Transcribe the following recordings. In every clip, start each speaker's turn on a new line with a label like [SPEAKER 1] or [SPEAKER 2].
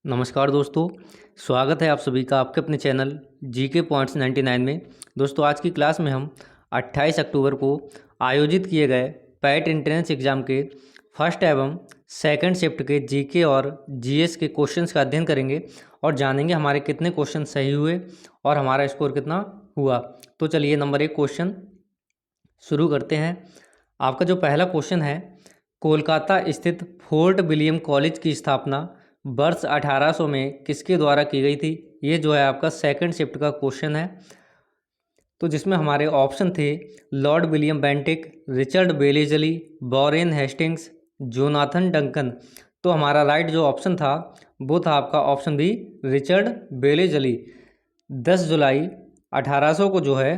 [SPEAKER 1] नमस्कार दोस्तों। स्वागत है आप सभी का आपके अपने चैनल जीके पॉइंट्स 99 में। दोस्तों आज की क्लास में हम 28 अक्टूबर को आयोजित किए गए पैट एंट्रेंस एग्ज़ाम के फर्स्ट एवं सेकंड शिफ्ट के जीके और जीएस के क्वेश्चंस का अध्ययन करेंगे और जानेंगे हमारे कितने क्वेश्चन सही हुए और हमारा स्कोर कितना हुआ। तो चलिए नंबर 1 क्वेश्चन शुरू करते हैं। आपका जो पहला क्वेश्चन है, कोलकाता स्थित फोर्ट विलियम कॉलेज की स्थापना वर्ष 1800 में किसके द्वारा की गई थी। ये जो है आपका सेकंड शिफ्ट का क्वेश्चन है। तो जिसमें हमारे ऑप्शन थे लॉर्ड विलियम बेंटिक, रिचर्ड बेलेजली, वॉरेन हेस्टिंग्स, जोनाथन डंकन। तो हमारा राइट जो ऑप्शन था वो था आपका ऑप्शन बी, रिचर्ड बेलेजली। 10 जुलाई 1800 को जो है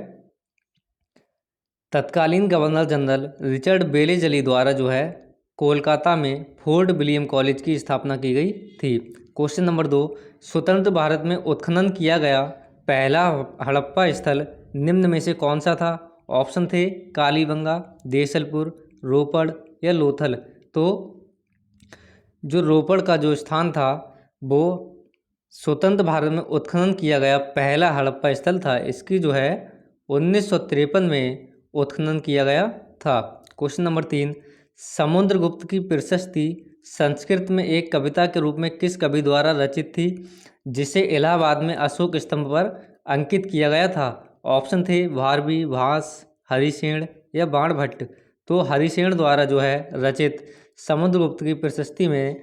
[SPEAKER 1] तत्कालीन गवर्नर जनरल रिचर्ड बेलेजली द्वारा जो है कोलकाता में फोर्ट विलियम कॉलेज की स्थापना की गई थी। क्वेश्चन नंबर 2, स्वतंत्र भारत में उत्खनन किया गया पहला हड़प्पा स्थल निम्न में से कौन सा था। ऑप्शन थे कालीबंगा, देसलपुर, रोपड़ या लोथल। तो जो रोपड़ का जो स्थान था वो स्वतंत्र भारत में उत्खनन किया गया पहला हड़प्पा स्थल था। इसकी जो है 1953 में उत्खनन किया गया था। क्वेश्चन नंबर 3, समुद्रगुप्त की प्रशस्ति संस्कृत में एक कविता के रूप में किस कवि द्वारा रचित थी, जिसे इलाहाबाद में अशोक स्तंभ पर अंकित किया गया था। ऑप्शन थे भारवी, भास, हरिसेन या बाणभट्ट। तो हरिसेन द्वारा जो है रचित समुद्रगुप्त की प्रशस्ति में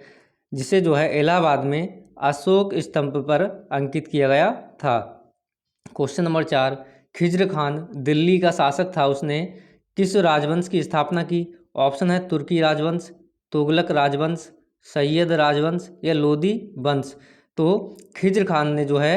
[SPEAKER 1] जिसे जो है इलाहाबाद में अशोक स्तंभ पर अंकित किया गया था। क्वेश्चन नंबर 4, खिज्र खान दिल्ली का शासक था, उसने किस राजवंश की स्थापना की। ऑप्शन है तुर्की राजवंश, तुगलक राजवंश, सैयद राजवंश या लोदी वंश। तो खिज्र खान ने जो है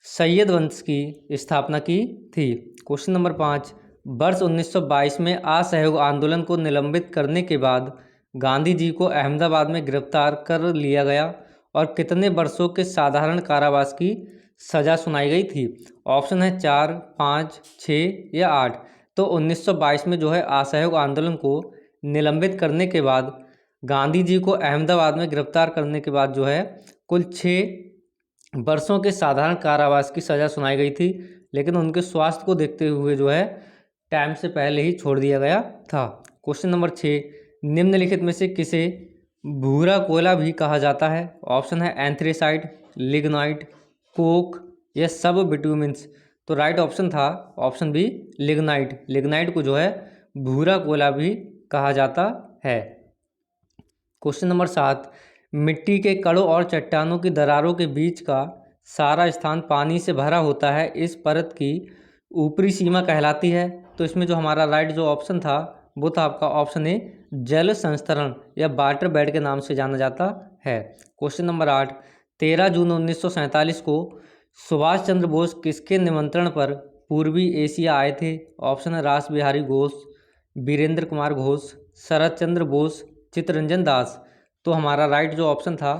[SPEAKER 1] सैयद वंश की स्थापना की थी। क्वेश्चन नंबर 5, वर्ष 1922 में असहयोग आंदोलन को निलंबित करने के बाद गांधी जी को अहमदाबाद में गिरफ्तार कर लिया गया और कितने वर्षों के साधारण कारावास की सज़ा सुनाई गई थी। ऑप्शन है 4, 5, 6 या 8। तो 1922 में जो है असहयोग आंदोलन को निलंबित करने के बाद गांधी जी को अहमदाबाद में गिरफ्तार करने के बाद जो है कुल 6 वर्षों के साधारण कारावास की सज़ा सुनाई गई थी, लेकिन उनके स्वास्थ्य को देखते हुए जो है टाइम से पहले ही छोड़ दिया गया था। क्वेश्चन नंबर 6, निम्नलिखित में से किसे भूरा कोयला भी कहा जाता है। ऑप्शन है एंथ्रेसाइट, लिग्नाइट, कोक या सब बिटुमिन्स। तो राइट ऑप्शन था ऑप्शन बी, लिग्नाइट। लिग्नाइट को जो है भूरा कोयला भी कहा जाता है। क्वेश्चन नंबर 7, मिट्टी के कणों और चट्टानों की दरारों के बीच का सारा स्थान पानी से भरा होता है, इस परत की ऊपरी सीमा कहलाती है। तो इसमें जो हमारा राइट जो ऑप्शन था वो था आपका ऑप्शन ए, जल संस्तरण या वाटर बेड के नाम से जाना जाता है। क्वेश्चन नंबर 8, 13 जून 1947 को सुभाष चंद्र बोस किसके निमंत्रण पर पूर्वी एशिया आए थे। ऑप्शन है रास बिहारी घोष, वीरेंद्र कुमार घोष, शरद चंद्र बोस, चित्तरंजन दास। तो हमारा राइट जो ऑप्शन था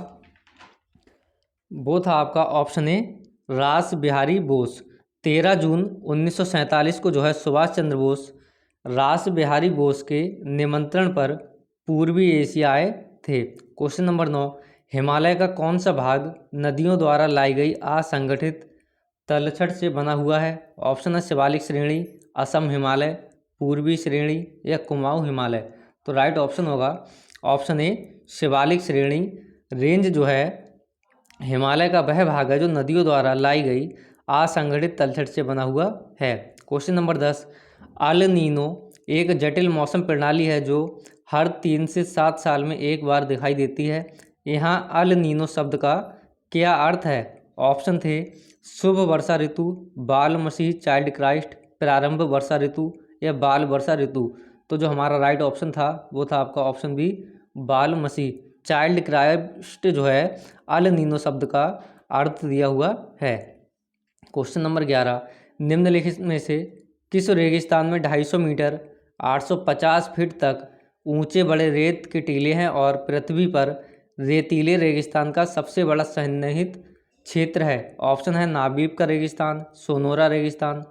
[SPEAKER 1] वो था आपका ऑप्शन ए, रास बिहारी बोस। 13 जून 1947 को जो है सुभाष चंद्र बोस रास बिहारी बोस के निमंत्रण पर पूर्वी एशिया आए थे। क्वेश्चन नंबर 9, हिमालय का कौन सा भाग नदियों द्वारा लाई गई असंगठित तलछट से बना हुआ है। ऑप्शन है शिवालिक श्रेणी, असम हिमालय, पूर्वी श्रेणी या कुमाऊं हिमालय। तो राइट ऑप्शन होगा ऑप्शन ए, शिवालिक श्रेणी। रेंज जो है हिमालय का वह भाग है जो नदियों द्वारा लाई गई असंगठित तलछट से बना हुआ है। क्वेश्चन नंबर 10, अल नीनो एक जटिल मौसम प्रणाली है जो हर 3 से 7 साल में एक बार दिखाई देती है। यहाँ अल नीनो शब्द का क्या अर्थ है। ऑप्शन थे शुभ वर्षा ऋतु, बाल मसीह चाइल्ड क्राइस्ट, प्रारंभ वर्षा ऋतु या बाल वर्षा ऋतु। तो जो हमारा राइट ऑप्शन था वो था आपका ऑप्शन बी, बाल मसीह चाइल्ड क्राइस्ट जो है अल नीनो शब्द का अर्थ दिया हुआ है। क्वेश्चन नंबर 11, निम्नलिखित में से किस रेगिस्तान में 250 मीटर 850 फीट तक ऊंचे बड़े रेत के टीले हैं और पृथ्वी पर रेतीले रेगिस्तान का सबसे बड़ा सन्निहित क्षेत्र है। ऑप्शन है नाबीब का रेगिस्तान, सोनोरा रेगिस्तान,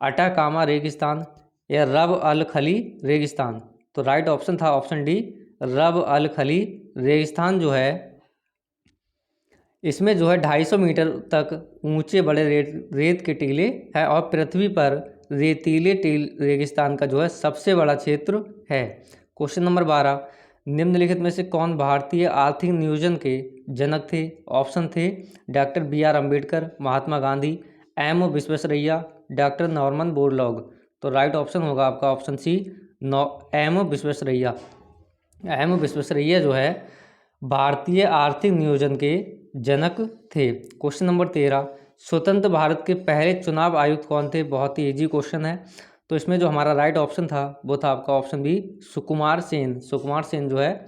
[SPEAKER 1] अटाकामा रेगिस्तान या रब अल खली रेगिस्तान। तो राइट ऑप्शन था ऑप्शन डी, रब अल खली रेगिस्तान जो है इसमें जो है 250 मीटर तक ऊंचे बड़े रेत के टीले हैं और पृथ्वी पर रेतीले रेगिस्तान का जो है सबसे बड़ा क्षेत्र है। क्वेश्चन नंबर 12, निम्नलिखित में से कौन भारतीय आर्थिक नियोजन के जनक थे? ऑप्शन थे doctor B R. Ambedkar, Mahatma Gandhi, M. Visvesvaraya, doctor Norman Borlaug. तो राइट ऑप्शन होगा आपका option C, M. Visvesvaraya. M. Visvesvaraya जो है भारतीय आर्थिक नियोजन के जनक थे। क्वेश्चन नंबर 13, स्वतंत्र भारत के पहले चुनाव आयुक्त कौन थे? बहुत ही इजी क्वेश्चन है। तो इसमें जो हमारा राइट ऑप्शन था वो था आपका ऑप्शन बी, सुकुमार सेन। सुकुमार सेन जो है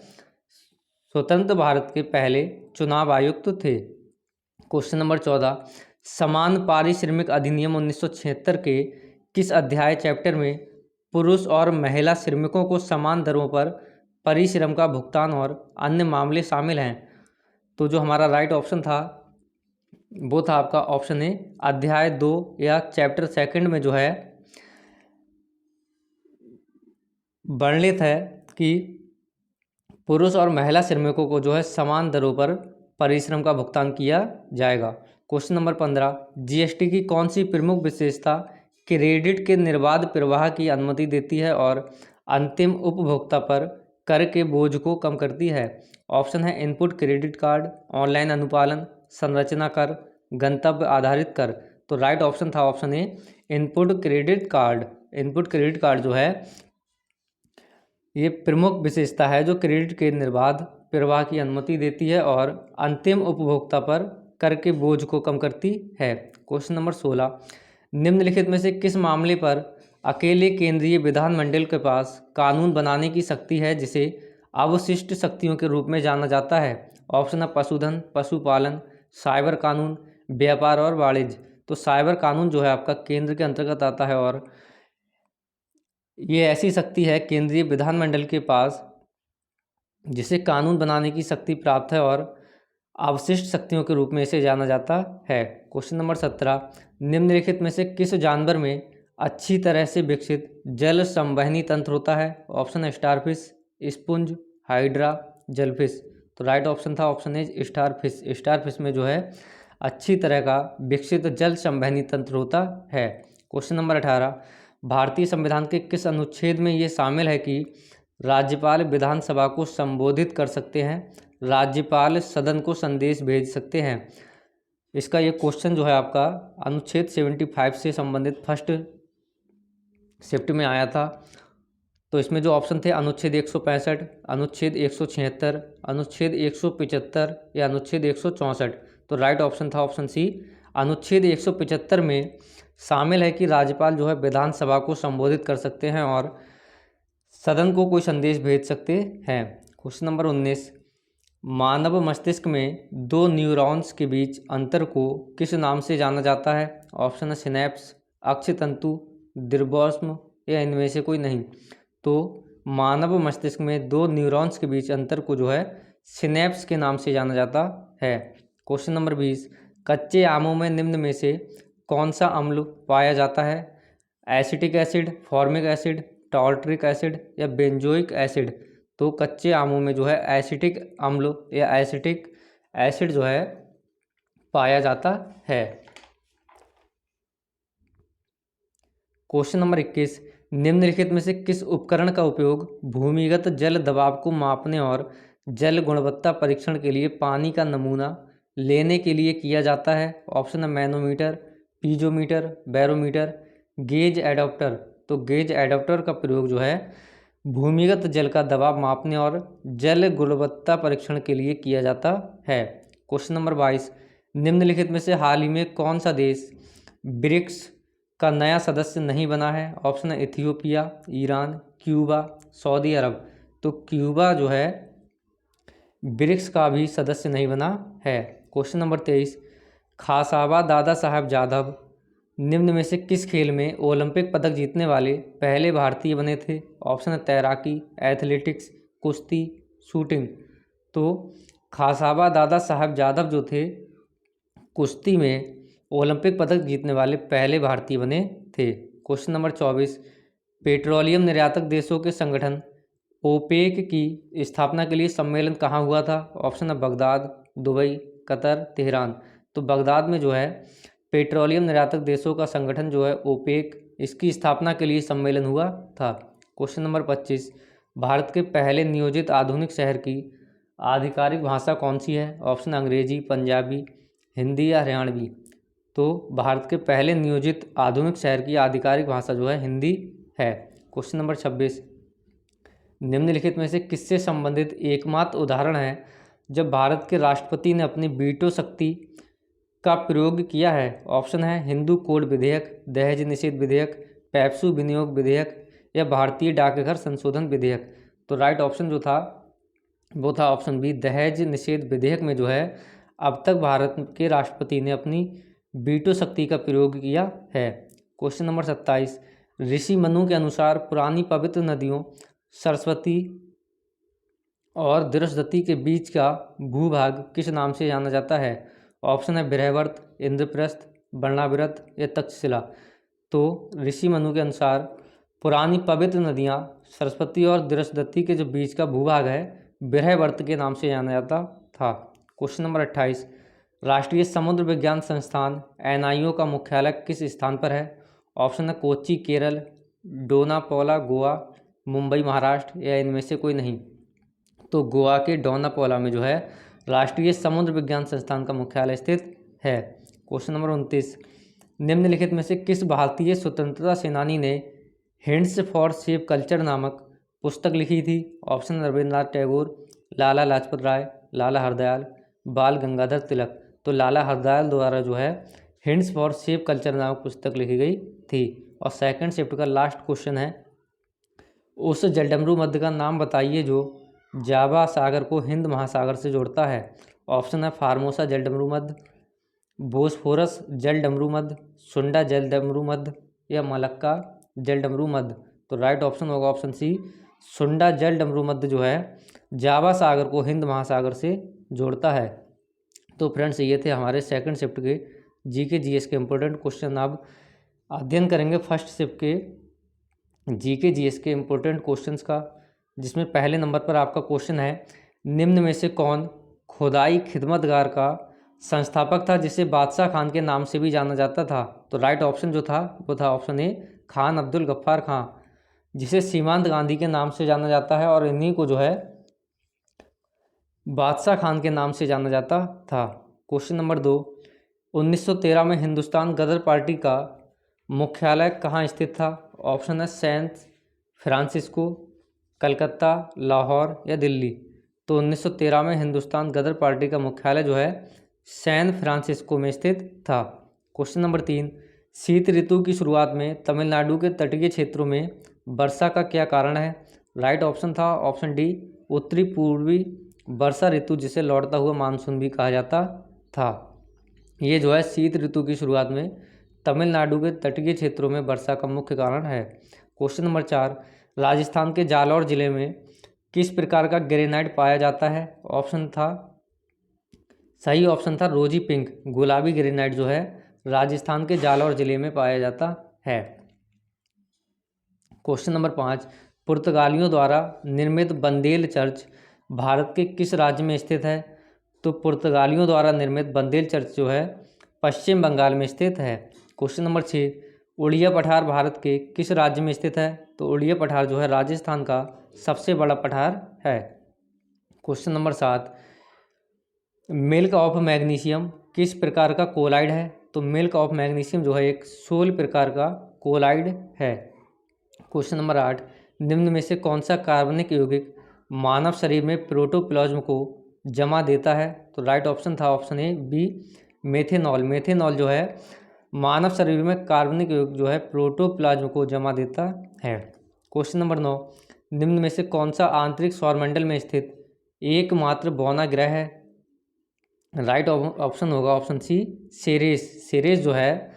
[SPEAKER 1] स्वतंत्र भारत के पहले चुनाव आयुक्त थे। क्वेश्चन नंबर 14, समान पारिश्रमिक अधिनियम 1976 के किस अध्याय चैप्टर में पुरुष और महिला श्रमिकों को समान दरों पर परिश्रम का भुगतान और अन्य मामले शामिल हैं? तो जो हमारा राइट ऑप्शन था वो था आपका ऑप्शन ए, अध्याय 2 या चैप्टर 2 में जो है वर्णित है कि पुरुष और महिला श्रमिकों को जो है समान दरों पर परिश्रम का भुगतान किया जाएगा। क्वेश्चन नंबर 15, जीएसटी की कौन सी प्रमुख विशेषता क्रेडिट के निर्बाध प्रवाह की अनुमति देती है और अंतिम उपभोक्ता पर कर के बोझ को कम करती है? ऑप्शन है इनपुट क्रेडिट कार्ड, ऑनलाइन अनुपालन, संरचना कर, गंतव्य आधारित कर। तो राइट ऑप्शन था ऑप्शन ए, input credit card. Input credit card जो है ये प्रमुख विशेषता है जो क्रेडिट के निर्बाध प्रवाह की अनुमति देती है और अंतिम उपभोक्ता पर कर के बोझ को कम करती है। क्वेश्चन नंबर 16, निम्नलिखित में से किस मामले पर अकेले केंद्रीय विधानमंडल के पास कानून बनाने की शक्ति है जिसे अवशिष्ट शक्तियों के रूप में जाना जाता है? ऑप्शन है पशुधन, पशुपालन, साइबर कानून, व्यापार और वाणिज्य। तो साइबर कानून जो है आपका केंद्र के अंतर्गत आता है और ये ऐसी शक्ति है केंद्रीय विधानमंडल के पास जिसे कानून बनाने की शक्ति प्राप्त है और अवशिष्ट शक्तियों के रूप में इसे जाना जाता है। क्वेश्चन नंबर 17, निम्नलिखित में से किस जानवर में अच्छी तरह से विकसित जल संवहनी तंत्र होता है? ऑप्शन है स्टारफिश, स्पुंज, हाइड्रा, जेलफिश। तो राइट ऑप्शन था ऑप्शन ए, स्टारफिश। स्टारफिश में जो है अच्छी तरह का विकसित जल संवहनी तंत्र होता है। क्वेश्चन नंबर 18, भारतीय संविधान के किस अनुच्छेद में ये शामिल है कि राज्यपाल विधानसभा को संबोधित कर सकते हैं, राज्यपाल सदन को संदेश भेज सकते हैं? इसका ये क्वेश्चन जो है आपका अनुच्छेद 75 से संबंधित फर्स्ट शिफ्ट में आया था। तो इसमें जो ऑप्शन थे अनुच्छेद 165, अनुच्छेद 176, अनुच्छेद 175 या अनुच्छेद 164। तो राइट ऑप्शन था ऑप्शन सी, अनुच्छेद 175 में शामिल है कि राज्यपाल जो है विधानसभा को संबोधित कर सकते हैं और सदन को कोई संदेश भेज सकते हैं। क्वेश्चन नंबर 19, मानव मस्तिष्क में दो न्यूरॉन्स के बीच अंतर को किस नाम से जाना जाता है? ऑप्शन है सिनैप्स, अक्षतंतु, दिग्भस्म या इनमें से कोई नहीं। तो मानव मस्तिष्क में दो न्यूरॉन्स के बीच अंतर को जो है सिनैप्स के नाम से जाना जाता है। क्वेश्चन नंबर 20, कच्चे आमों में निम्न में से कौन सा अम्ल पाया जाता है? Acetic acid, formic acid, tartaric acid या बेंजोइक एसिड? तो कच्चे आमों में जो है एसिटिक अम्ल या एसिटिक एसिड जो है पाया जाता है। क्वेश्चन नंबर 21, निम्नलिखित में से किस उपकरण का उपयोग भूमिगत जल दबाव को मापने और जल गुणवत्ता परीक्षण के लिए पानी का नमूना लेने के लिए किया जाता है? ऑप्शन है manometer, piezometer, barometer, gauge adapter. तो गेज एडाप्टर का प्रयोग जो है भूमिगत जल का दबाव मापने और जल गुणवत्ता परीक्षण के लिए किया जाता है। क्वेश्चन नंबर 22, निम्नलिखित में से हाल ही में कौन सा देश ब्रिक्स का नया सदस्य नहीं बना है? ऑप्शन है इथियोपिया, ईरान, क्यूबा, सऊदी अरब। तो क्यूबा जो है ब्रिक्स का भी सदस्य नहीं बना है। क्वेश्चन नंबर 23, खासाबा दादा साहब जाधव निम्न में से किस खेल में ओलंपिक पदक जीतने वाले पहले भारतीय बने थे? ऑप्शन है तैराकी, एथलेटिक्स, कुश्ती, शूटिंग। तो खासाबा दादा साहब जाधव जो थे कुश्ती में ओलंपिक पदक जीतने वाले पहले भारतीय बने थे। क्वेश्चन नंबर 24, पेट्रोलियम निर्यातक देशों के संगठन ओपेक की स्थापना के लिए सम्मेलन कहाँ हुआ था? ऑप्शन है बगदाद, दुबई, कतर, तेहरान। तो बगदाद में जो है पेट्रोलियम निर्यातक देशों का संगठन जो है ओपेक, इसकी स्थापना के लिए सम्मेलन हुआ था। क्वेश्चन नंबर 25, भारत के पहले नियोजित आधुनिक शहर की आधिकारिक भाषा कौन सी है? ऑप्शन अंग्रेजी, पंजाबी, हिंदी या हरियाणवी। तो भारत के पहले नियोजित आधुनिक शहर की आधिकारिक भाषा जो है हिंदी है। क्वेश्चन नंबर 26, निम्नलिखित में से किससे संबंधित एकमात्र उदाहरण है जब भारत के राष्ट्रपति ने अपनी वीटो शक्ति का प्रयोग किया है? ऑप्शन है हिंदू कोड विधेयक, दहेज निषेध विधेयक, पेप्सू विनियोग विधेयक या भारतीय डाकघर संशोधन विधेयक। तो राइट ऑप्शन जो था वो था ऑप्शन बी, दहेज निषेध विधेयक में जो है अब तक भारत के राष्ट्रपति ने अपनी वीटो शक्ति का प्रयोग किया है। क्वेश्चन नंबर 27, ऋषि मनु के अनुसार पुरानी पवित्र नदियों सरस्वती और दृशदती के बीच का भूभाग किस नाम से जाना जाता है? ऑप्शन है बृहवर्त, इंद्रप्रस्थ, बर्णाविरत या तक्षशिला। तो ऋषि मनु के अनुसार पुरानी पवित्र नदियाँ सरस्वती और दृशदती के जो बीच का भूभाग है बृहवर्त के नाम से जाना जाता था। क्वेश्चन नंबर 28, राष्ट्रीय समुद्र विज्ञान संस्थान NIO का मुख्यालय किस स्थान पर है? ऑप्शन है कोच्चि केरल, डोनापोला गोवा, मुंबई महाराष्ट्र या इनमें से कोई नहीं। तो गोवा के डोनापोला में जो है राष्ट्रीय समुद्र विज्ञान संस्थान का मुख्यालय स्थित है। क्वेश्चन नंबर 29, निम्नलिखित में से किस भारतीय स्वतंत्रता सेनानी ने हिंट्स फॉर सेफ कल्चर नामक पुस्तक लिखी थी? ऑप्शन रविन्द्रनाथ टैगोर, लाला लाजपत राय, लाला हरदयाल, बाल गंगाधर तिलक। तो लाला हरदयाल द्वारा जो है हिंट्स फॉर सेफ कल्चर नामक पुस्तक लिखी गई थी। और सेकंड शिफ्ट का लास्ट क्वेश्चन है, उस जलडमरू मध्य का नाम बताइए जो जावा सागर को हिंद महासागर से जोड़ता है। ऑप्शन है फार्मोसा जलडमरू मध्य, बोस्फोरस जलडमरू मध्य, सुंडा जलडमरू मध्य या मलक्का जलडमरू मध्य। तो राइट ऑप्शन होगा ऑप्शन सी, सुंडा जलडमरू मध्य जो है जावा सागर को हिंद महासागर से जोड़ता है। तो फ्रेंड्स ये थे हमारे सेकंड शिफ्ट के जीके जीएस के इम्पोर्टेंट क्वेश्चन। अब अध्ययन करेंगे फर्स्ट शिफ्ट के जीके जीएस के इम्पोर्टेंट क्वेश्चंस का, जिसमें पहले नंबर पर आपका क्वेश्चन है, निम्न में से कौन खुदाई खिदमतगार का संस्थापक था जिसे बादशाह खान के नाम से भी जाना जाता था? तो राइट ऑप्शन जो था वो था ऑप्शन ए, खान अब्दुल गफ्फार खां, जिसे सीमांत गांधी के नाम से जाना जाता है और इन्हीं को जो है बादशाह खान के नाम से जाना जाता था। क्वेश्चन नंबर 2, 1913 में हिंदुस्तान गदर पार्टी का मुख्यालय कहाँ स्थित था? ऑप्शन है सैन फ्रांसिस्को, कलकत्ता, लाहौर या दिल्ली। तो 1913 में हिंदुस्तान गदर पार्टी का मुख्यालय जो है सैन फ्रांसिस्को में स्थित था। क्वेश्चन नंबर 3, शीत ऋतु की शुरुआत में तमिलनाडु के तटीय क्षेत्रों में वर्षा का क्या कारण है? राइट ऑप्शन था ऑप्शन डी, उत्तरी पूर्वी वर्षा ऋतु, जिसे लौटता हुआ मानसून भी कहा जाता था। ये जो है शीत ऋतु की शुरुआत में तमिलनाडु के तटीय क्षेत्रों में वर्षा का मुख्य कारण है। क्वेश्चन नंबर 4, राजस्थान के जालौर जिले में किस प्रकार का ग्रेनाइट पाया जाता है? ऑप्शन था सही ऑप्शन था रोजी पिंक, गुलाबी ग्रेनाइट जो है राजस्थान के जालौर जिले में पाया जाता है। क्वेश्चन नंबर 5, पुर्तगालियों द्वारा निर्मित बंदेल चर्च भारत के किस राज्य में स्थित है? तो पुर्तगालियों द्वारा निर्मित बंदेल चर्च जो है पश्चिम बंगाल में स्थित है। क्वेश्चन नंबर 6, उड़िया पठार भारत के किस राज्य में स्थित है? तो उड़िया पठार जो है राजस्थान का सबसे बड़ा पठार है। Question number 7, milk of magnesium किस प्रकार का कोलाइड है? तो मिल्क ऑफ मैग्नीशियम जो है एक सोल प्रकार का कोलाइड है। क्वेश्चन नंबर 8, निम्न में से कौन सा कार्बनिक यौगिक मानव शरीर में प्रोटोप्लाज्म को जमा देता है? तो राइट ऑप्शन था option A B, methanol. Methanol जो है मानव शरीर में कार्बनिक यौगिक जो है प्रोटोप्लाज्म को जमा देता है। क्वेश्चन नंबर 9, निम्न में से कौन सा आंतरिक सौरमंडल में स्थित एकमात्र बौना ग्रह है? राइट ऑप्शन होगा ऑप्शन सी, सेरेस। सेरेस जो है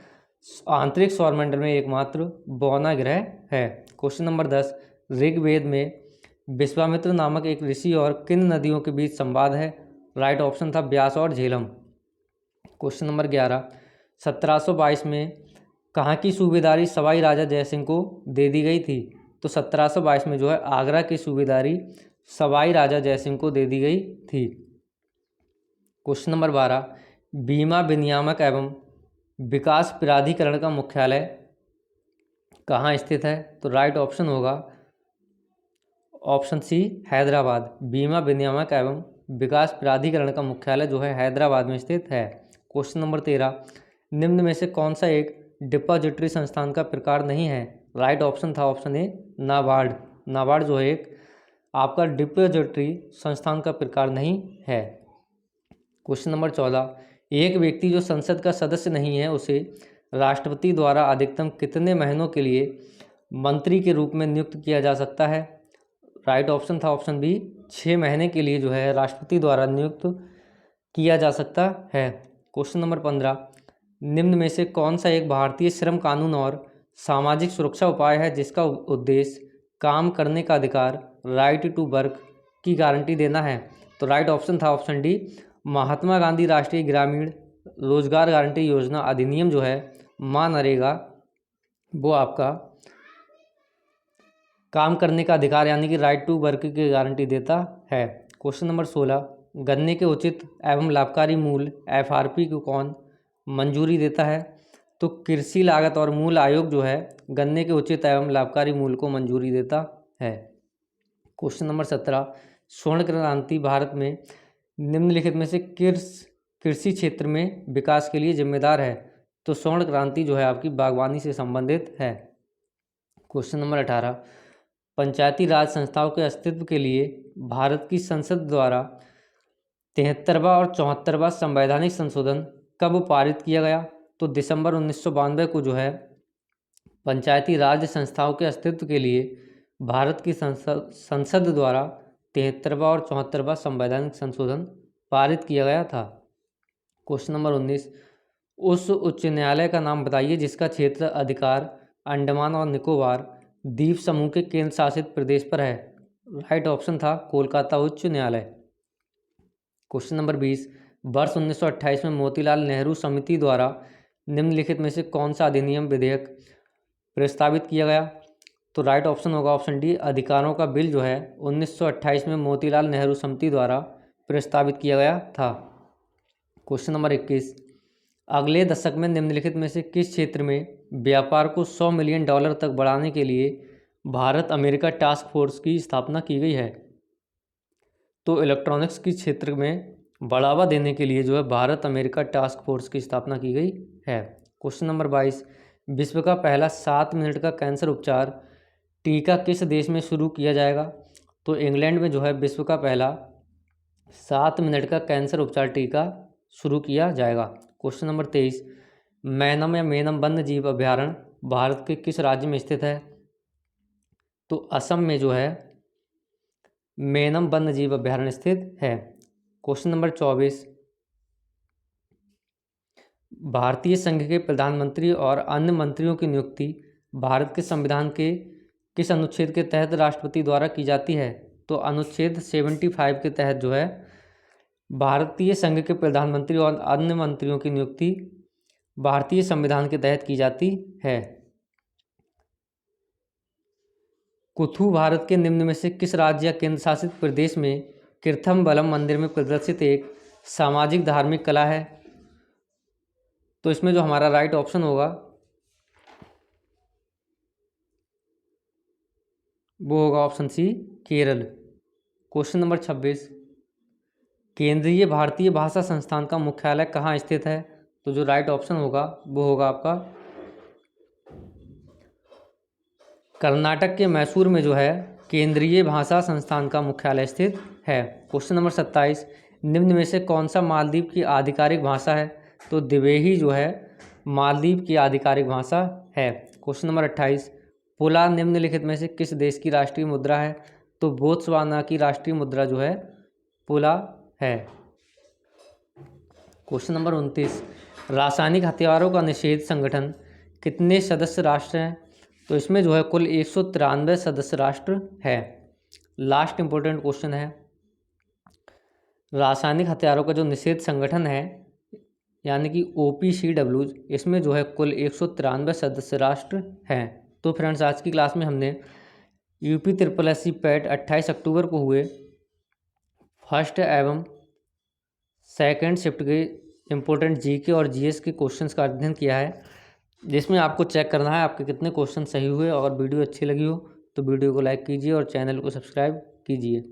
[SPEAKER 1] आंतरिक सौरमंडल में एकमात्र बौना ग्रह है। क्वेश्चन नंबर 10, ऋग्वेद में विश्वामित्र नामक एक ऋषि और किन नदियों के बीच संवाद है? राइट ऑप्शन था ब्यास और झेलम। क्वेश्चन नंबर 11, 1722 में कहाँ की सूबेदारी सवाई राजा जयसिंह को दे दी गई थी? तो 1722 में जो है आगरा की सूबेदारी सवाई राजा जयसिंह को दे दी गई थी। क्वेश्चन नंबर 12, बीमा विनियामक एवं विकास प्राधिकरण का मुख्यालय कहाँ स्थित है? तो राइट ऑप्शन होगा ऑप्शन सी, हैदराबाद। बीमा विनियामक एवं विकास प्राधिकरण का मुख्यालय जो है हैदराबाद में स्थित है। क्वेश्चन नंबर 13, निम्न में से कौन सा एक डिपॉजिटरी संस्थान का प्रकार नहीं है? राइट ऑप्शन था ऑप्शन ए, नाबार्ड। नाबार्ड जो है एक आपका डिपॉजिटरी संस्थान का प्रकार नहीं है। क्वेश्चन नंबर 14, एक व्यक्ति जो संसद का सदस्य नहीं है उसे राष्ट्रपति द्वारा अधिकतम कितने महीनों के लिए मंत्री के रूप में नियुक्त किया जा सकता है? राइट ऑप्शन था ऑप्शन बी, 6 महीने के लिए जो है राष्ट्रपति द्वारा नियुक्त किया जा सकता है। क्वेश्चन नंबर 15, निम्न में से कौन सा एक भारतीय श्रम कानून और सामाजिक सुरक्षा उपाय है जिसका उद्देश्य काम करने का अधिकार, राइट टू वर्क की गारंटी देना है? तो राइट ऑप्शन था ऑप्शन डी, महात्मा गांधी राष्ट्रीय ग्रामीण रोजगार गारंटी योजना अधिनियम जो है मनरेगा, वो आपका काम करने का अधिकार यानी कि राइट टू वर्क की गारंटी देता है। क्वेश्चन नंबर 16, गन्ने के उचित एवं लाभकारी मूल्य एफआरपी को कौन मंजूरी देता है? तो कृषि लागत और मूल्य आयोग जो है गन्ने के उचित एवं लाभकारी मूल्य को मंजूरी देता है। क्वेश्चन नंबर 17, स्वर्ण क्रांति भारत में निम्नलिखित में से कृषि क्षेत्र में विकास के लिए जिम्मेदार है? तो स्वर्ण क्रांति जो है आपकी बागवानी से संबंधित है। क्वेश्चन नंबर 18, पंचायती राज संस्थाओं के अस्तित्व के लिए भारत की संसद द्वारा 73वां और 74वां संवैधानिक संशोधन कब पारित किया गया? तो दिसंबर 1992 को जो है पंचायती राज संस्थाओं के अस्तित्व के लिए भारत की संसद द्वारा 73वां और 74वां संवैधानिक संशोधन पारित किया गया था। क्वेश्चन नंबर 19, उस उच्च न्यायालय का नाम बताइए जिसका क्षेत्र अधिकार अंडमान और निकोबार द्वीप समूह के केंद्र शासित प्रदेश पर है? राइट ऑप्शन था कोलकाता उच्च न्यायालय। क्वेश्चन नंबर 20, वर्ष 1928 में मोतीलाल नेहरू समिति द्वारा निम्नलिखित में से कौन सा अधिनियम विधेयक प्रस्तावित किया गया? तो राइट ऑप्शन होगा ऑप्शन डी, अधिकारों का बिल जो है 1928 में मोतीलाल नेहरू समिति द्वारा प्रस्तावित किया गया था। क्वेश्चन नंबर 21, अगले दशक में निम्नलिखित में से किस क्षेत्र में व्यापार को $100 मिलियन तक बढ़ाने के लिए भारत अमेरिका टास्क फोर्स की स्थापना की गई है? तो इलेक्ट्रॉनिक्स के क्षेत्र में बढ़ावा देने के लिए जो है भारत अमेरिका टास्क फोर्स की स्थापना की गई है। क्वेश्चन नंबर 22, विश्व का पहला 7 मिनट का कैंसर उपचार टीका किस देश में शुरू किया जाएगा? तो इंग्लैंड में जो है विश्व का पहला 7 मिनट का कैंसर उपचार टीका शुरू किया जाएगा। क्वेश्चन नंबर 23, मैनम या मेनम वन्य जीव अभयारण्य भारत के किस राज्य में स्थित है? तो असम में जो है मेनम वन्य जीव अभयारण्य स्थित है। क्वेश्चन नंबर 24, भारतीय संघ के प्रधानमंत्री और अन्य मंत्रियों की नियुक्ति भारत के संविधान के किस अनुच्छेद के तहत राष्ट्रपति द्वारा की जाती है? तो अनुच्छेद 75 के तहत जो है भारतीय संघ के प्रधानमंत्री और अन्य मंत्रियों की नियुक्ति भारतीय संविधान के तहत की जाती है। कुथू भारत के निम्न में से किस राज्य या केंद्र शासित प्रदेश में कीर्थम्बलम मंदिर में प्रदर्शित एक सामाजिक धार्मिक कला है? तो इसमें जो हमारा राइट ऑप्शन होगा वो होगा option C, Kerala. Question number 26, केंद्रीय भारतीय भाषा संस्थान का मुख्यालय कहाँ स्थित है? तो जो राइट ऑप्शन होगा वो होगा आपका कर्नाटक के मैसूर में जो है केंद्रीय भाषा संस्थान का मुख्यालय स्थित है। क्वेश्चन नंबर 27, निम्न में से कौन सा मालदीव की आधिकारिक भाषा है? तो दिवेही जो है मालदीव की आधिकारिक भाषा है। क्वेश्चन नंबर 28, पुला निम्नलिखित में से किस देश की राष्ट्रीय मुद्रा है? तो बोत्सवाना की राष्ट्रीय मुद्रा जो है पुला है। क्वेश्चन नंबर 29, रासायनिक हथियारों का निषेध संगठन कितने सदस्य राष्ट्र हैं? तो इसमें जो है कुल 193 सदस्य राष्ट्र है। लास्ट इंपॉर्टेंट क्वेश्चन है, रासायनिक हथियारों का जो निषेध संगठन है यानी कि OPCW, इसमें जो है कुल 193 सदस्य राष्ट्र हैं। तो फ्रेंड्स आज की क्लास में हमने UPSSC पैट 28 अक्टूबर को हुए फर्स्ट एवं सेकंड शिफ्ट के इम्पोर्टेंट जीके और जीएस के क्वेश्चंस का अध्ययन किया है, जिसमें आपको चेक करना है आपके कितने क्वेश्चन सही हुए। और वीडियो अच्छी लगी हो तो वीडियो को लाइक कीजिए और चैनल को सब्सक्राइब कीजिए।